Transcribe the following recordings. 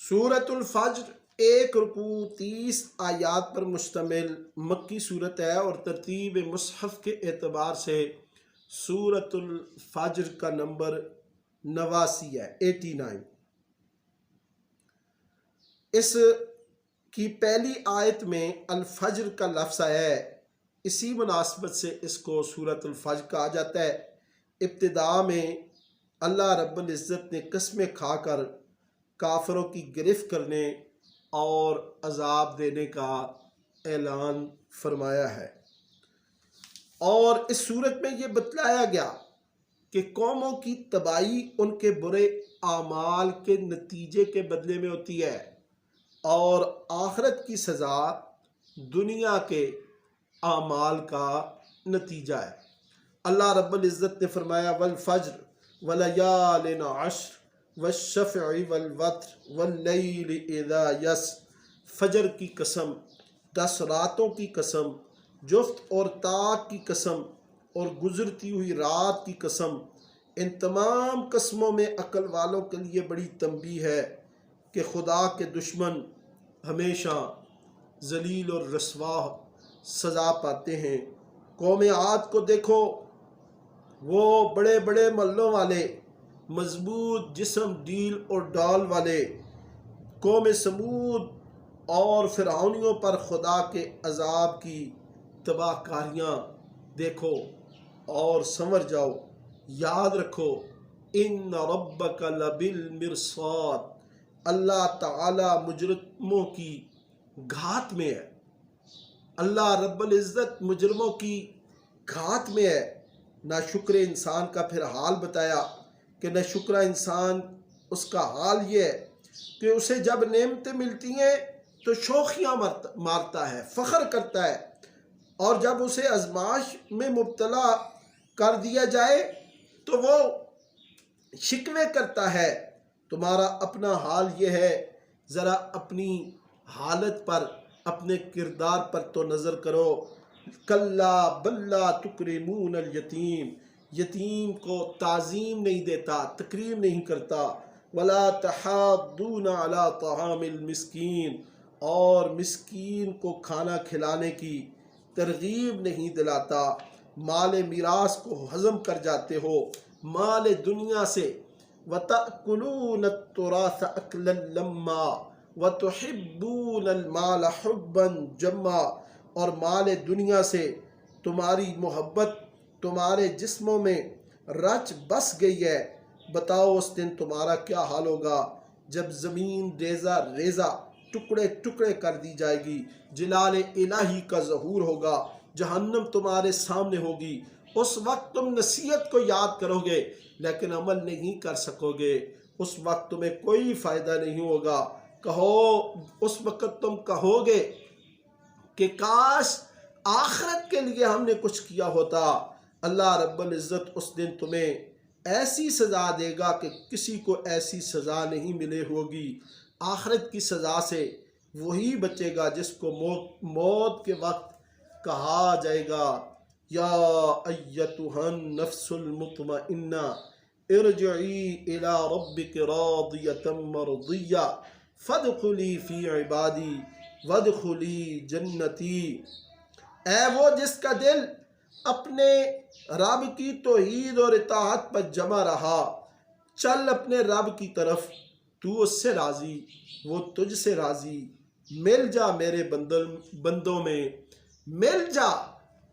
سورۃ الفجر ایک رکوع 30 آیات پر مشتمل مکی صورت ہے اور ترتیب مصحف کے اعتبار سے سورۃ الفجر کا نمبر 89 ہے 89۔ اس کی پہلی آیت میں الفجر کا لفظ ہے، اسی مناسبت سے اس کو سورۃ الفجر کہا جاتا ہے۔ ابتدا میں اللہ رب العزت نے قسمیں کھا کر کافروں کی گرفت کرنے اور عذاب دینے کا اعلان فرمایا ہے، اور اس صورت میں یہ بتلایا گیا کہ قوموں کی تباہی ان کے برے اعمال کے نتیجے کے بدلے میں ہوتی ہے اور آخرت کی سزا دنیا کے اعمال کا نتیجہ ہے۔ اللہ رب العزت نے فرمایا والفجر ولیال عشر والشفع والوتر واللیل اذا یس، فجر کی قسم، 10 راتوں کی قسم، جفت اور طاق کی قسم اور گزرتی ہوئی رات کی قسم۔ ان تمام قسموں میں عقل والوں کے لیے بڑی تنبیہ ہے کہ خدا کے دشمن ہمیشہ ذلیل اور رسوا سزا پاتے ہیں۔ قوم عاد کو دیکھو، وہ بڑے بڑے محلوں والے، مضبوط جسم ڈیل اور ڈال والے۔ قوم سمود اور فرعونیوں پر خدا کے عذاب کی تباہ کاریاں دیکھو اور سنور جاؤ۔ یاد رکھو ان ربک لبالمرصاد، اللہ تعالی مجرموں کی گھات میں ہے۔ اللہ رب العزت مجرموں کی گھات میں ہے۔ ناشکر انسان کا پھر حال بتایا کہ ناشکر انسان اس کا حال یہ ہے کہ اسے جب نعمتیں ملتی ہیں تو شوخیاں مارتا ہے، فخر کرتا ہے، اور جب اسے آزمائش میں مبتلا کر دیا جائے تو وہ شکوے کرتا ہے۔ تمہارا اپنا حال یہ ہے، ذرا اپنی حالت پر، اپنے کردار پر تو نظر کرو۔ کلا بل لا تکرمون الیتیم، یتیم کو تعظیم نہیں دیتا، تکریم نہیں کرتا۔ ولا تحاضون علی طعام المسکین، اور مسکین کو کھانا کھلانے کی ترغیب نہیں دلاتا۔ مال میراث کو ہضم کر جاتے ہو مال دنیا سے۔ وَتَأْكُلُونَ التُّرَاثَ أَكْلًا لَمًّا وَتُحِبُّونَ الْمَالَ حُبًّا جَمًّا، اور مال دنیا سے تمہاری محبت تمہارے جسموں میں رچ بس گئی ہے۔ بتاؤ اس دن تمہارا کیا حال ہوگا جب زمین ریزہ ریزہ ٹکڑے ٹکڑے کر دی جائے گی، جلال الہی کا ظہور ہوگا، جہنم تمہارے سامنے ہوگی۔ اس وقت تم نصیحت کو یاد کرو گے لیکن عمل نہیں کر سکو گے، اس وقت تمہیں کوئی فائدہ نہیں ہوگا۔ اس وقت تم کہو گے کہ کاش آخرت کے لیے ہم نے کچھ کیا ہوتا۔ اللہ رب العزت اس دن تمہیں ایسی سزا دے گا کہ کسی کو ایسی سزا نہیں ملے ہوگی۔ آخرت کی سزا سے وہی بچے گا جس کو موت کے وقت کہا جائے گا یا ایتھا النفس المطمئنہ ارجعی الی ربک راضیۃ مرضیہ فادخلی فی عبادی وادخلی جنتی۔ اے وہ جس کا دل اپنے رب کی توحید اور اطاعت پر جمع رہا، چل اپنے رب کی طرف، تو اس سے راضی، وہ تجھ سے راضی۔ مل جا میرے بندوں میں، مل جا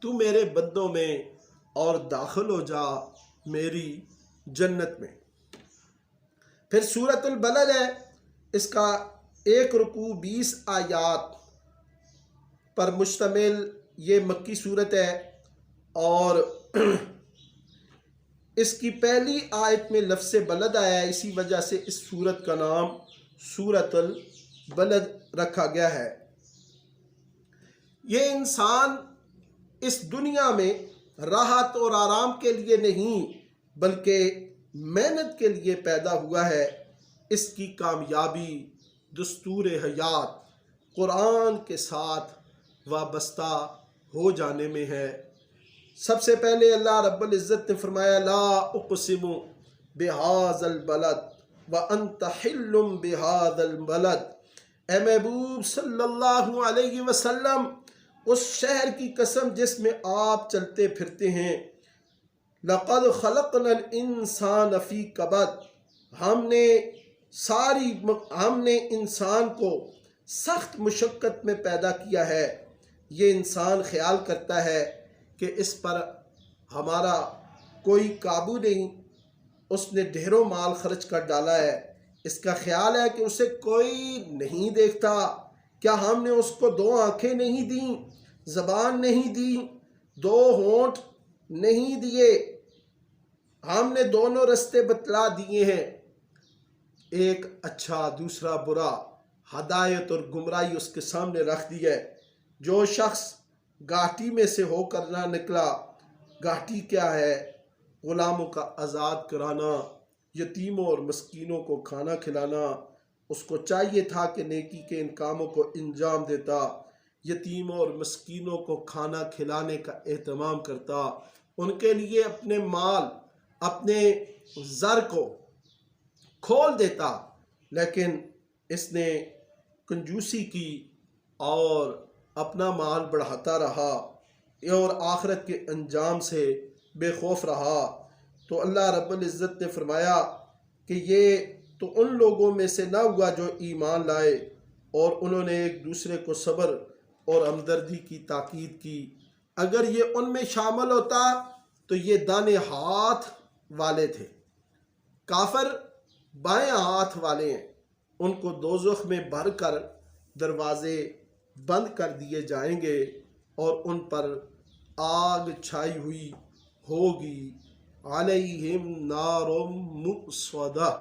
تو میرے بندوں میں اور داخل ہو جا میری جنت میں۔ پھر سورۃ البلد ہے، اس کا ایک رکوع 20 آیات پر مشتمل یہ مکی صورت ہے، اور اس کی پہلی آیت میں لفظ بلد آیا ہے، اسی وجہ سے اس سورت کا نام سورۃ البلد رکھا گیا ہے۔ یہ انسان اس دنیا میں راحت اور آرام کے لیے نہیں بلکہ محنت کے لیے پیدا ہوا ہے۔ اس کی کامیابی دستور حیات قرآن کے ساتھ وابستہ ہو جانے میں ہے۔ سب سے پہلے اللہ رب العزت نے فرمایا لا اقسم بہذا البلد، وَأَنْتَ حِلٌّ بِهَذَا الْبَلَدِ، اے محبوب صلی اللہ علیہ وسلم اس شہر کی قسم جس میں آپ چلتے پھرتے ہیں، لَقَدْ خَلَقْنَا الْإِنسَانَ فِي كَبَدٍ، ہم نے انسان کو سخت مشقت میں پیدا کیا ہے۔ یہ انسان خیال کرتا ہے کہ اس پر ہمارا کوئی قابو نہیں، اس نے ڈھیروں مال خرچ کر ڈالا ہے، اس کا خیال ہے کہ اسے کوئی نہیں دیکھتا۔ کیا ہم نے اس کو 2 آنکھیں نہیں دیں، زبان نہیں دی، 2 ہونٹ نہیں دیے؟ ہم نے دونوں رستے بتلا دیے ہیں، ایک اچھا دوسرا برا، ہدایت اور گمراہی اس کے سامنے رکھ دی ہے۔ جو شخص گھاٹی میں سے ہو کر نہ نکلا، گھاٹی کیا ہے؟ غلاموں کا آزاد کرانا، یتیموں اور مسکینوں کو کھانا کھلانا۔ اس کو چاہیے تھا کہ نیکی کے ان کاموں کو انجام دیتا، یتیموں اور مسکینوں کو کھانا کھلانے کا اہتمام کرتا، ان کے لیے اپنے مال، اپنے زر کو کھول دیتا، لیکن اس نے کنجوسی کی اور اپنا مال بڑھاتا رہا اور آخرت کے انجام سے بے خوف رہا۔ تو اللہ رب العزت نے فرمایا کہ یہ تو ان لوگوں میں سے نہ ہوا جو ایمان لائے اور انہوں نے ایک دوسرے کو صبر اور ہمدردی کی تاکید کی۔ اگر یہ ان میں شامل ہوتا تو یہ دانے ہاتھ والے تھے، کافر بائیں ہاتھ والے ہیں، ان کو دوزخ میں بھر کر دروازے بند کر دیے جائیں گے اور ان پر آگ چھائی ہوئی ہوگی، علیہم نار مؤصدہ۔